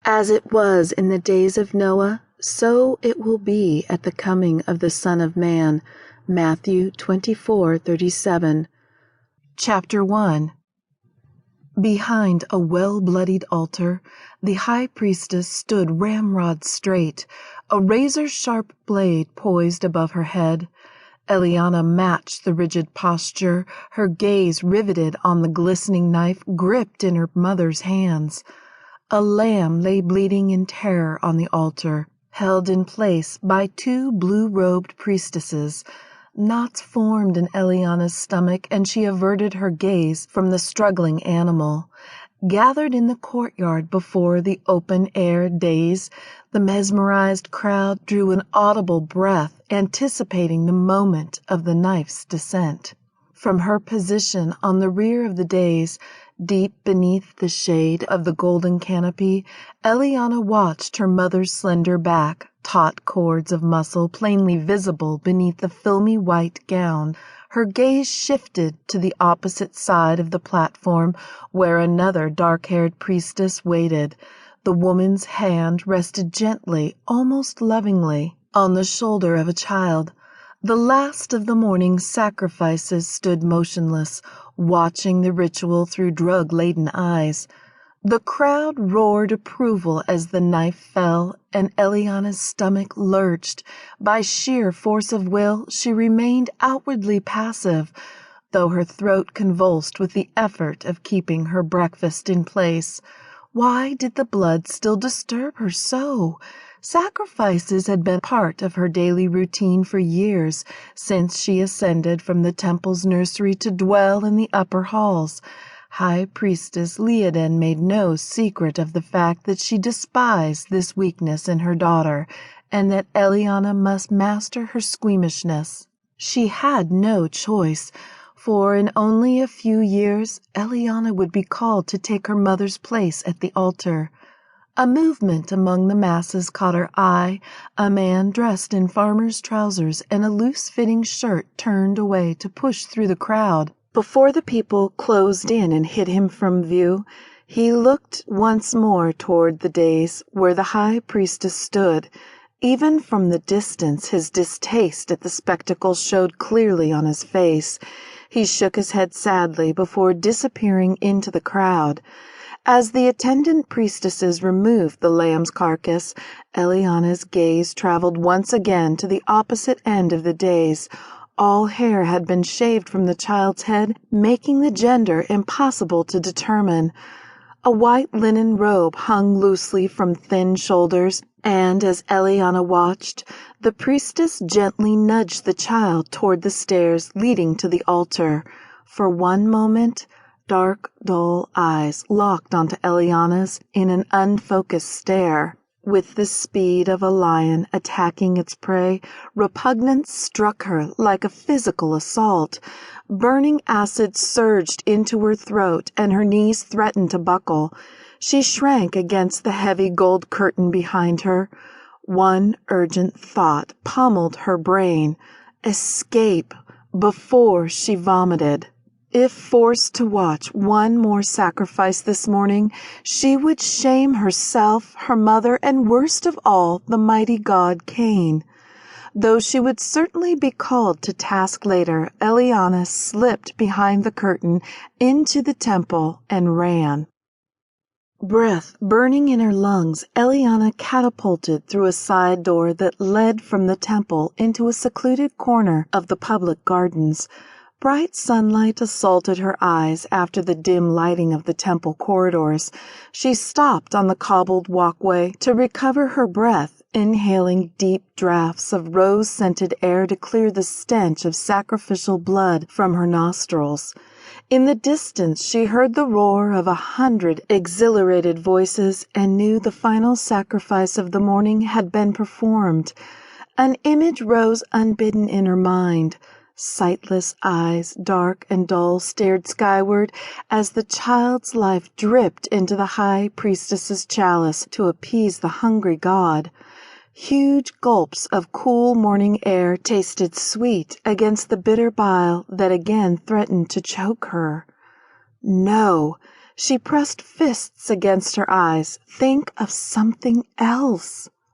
As it was in the days of Noah, so it will be at the coming of the Son of Man. Matthew 24:37. Chapter 1. Behind a well-bloodied altar, the high priestess stood ramrod straight, a razor-sharp blade poised above her head. Eliana matched the rigid posture, her gaze riveted on the glistening knife gripped in her mother's hands. A lamb lay bleeding in terror on the altar, held in place by two blue-robed priestesses. Knots formed in Eliana's stomach, and she averted her gaze from the struggling animal. Gathered in the courtyard before the open-air dais, the mesmerized crowd drew an audible breath, anticipating the moment of the knife's descent. From her position on the rear of the dais, deep beneath the shade of the golden canopy, Eliana watched her mother's slender back, taut cords of muscle plainly visible beneath the filmy white gown. Her gaze shifted to the opposite side of the platform, where another dark-haired priestess waited. The woman's hand rested gently, almost lovingly, on the shoulder of a child. The last of the morning's sacrifices stood motionless, watching the ritual through drug-laden eyes. The crowd roared approval as the knife fell, and Eliana's stomach lurched. By sheer force of will, she remained outwardly passive, though her throat convulsed with the effort of keeping her breakfast in place. Why did the blood still disturb her so? Sacrifices had been part of her daily routine for years, since she ascended from the temple's nursery to dwell in the upper halls. High Priestess Liaden made no secret of the fact that she despised this weakness in her daughter, and that Eliana must master her squeamishness. She had no choice, for in only a few years Eliana would be called to take her mother's place at the altar. A movement among the masses caught her eye. A man dressed in farmer's trousers and a loose-fitting shirt turned away to push through the crowd. Before the people closed in and hid him from view, he looked once more toward the dais where the high priestess stood. Even from the distance, his distaste at the spectacle showed clearly on his face. He shook his head sadly before disappearing into the crowd. As the attendant priestesses removed the lamb's carcass, Eliana's gaze traveled once again to the opposite end of the dais. All hair had been shaved from the child's head, making the gender impossible to determine. A white linen robe hung loosely from thin shoulders, and as Eliana watched, the priestess gently nudged the child toward the stairs leading to the altar. For one moment, dark, dull eyes locked onto Eliana's in an unfocused stare. With the speed of a lion attacking its prey, repugnance struck her like a physical assault. Burning acid surged into her throat, and her knees threatened to buckle. She shrank against the heavy gold curtain behind her. One urgent thought pummeled her brain: escape before she vomited. If forced to watch one more sacrifice this morning, she would shame herself, her mother, and worst of all, the mighty god Cain. Though she would certainly be called to task later, Eliana slipped behind the curtain into the temple and ran. Breath burning in her lungs, Eliana catapulted through a side door that led from the temple into a secluded corner of the public gardens. Bright sunlight assaulted her eyes after the dim lighting of the temple corridors. She stopped on the cobbled walkway to recover her breath, inhaling deep draughts of rose-scented air to clear the stench of sacrificial blood from her nostrils. In the distance she heard the roar of 100 exhilarated voices and knew the final sacrifice of the morning had been performed. An image rose unbidden in her mind. Sightless eyes, dark and dull, stared skyward as the child's life dripped into the high priestess's chalice to appease the hungry god. Huge gulps of cool morning air tasted sweet against the bitter bile that again threatened to choke her. No, She pressed fists against her eyes. Think of something else.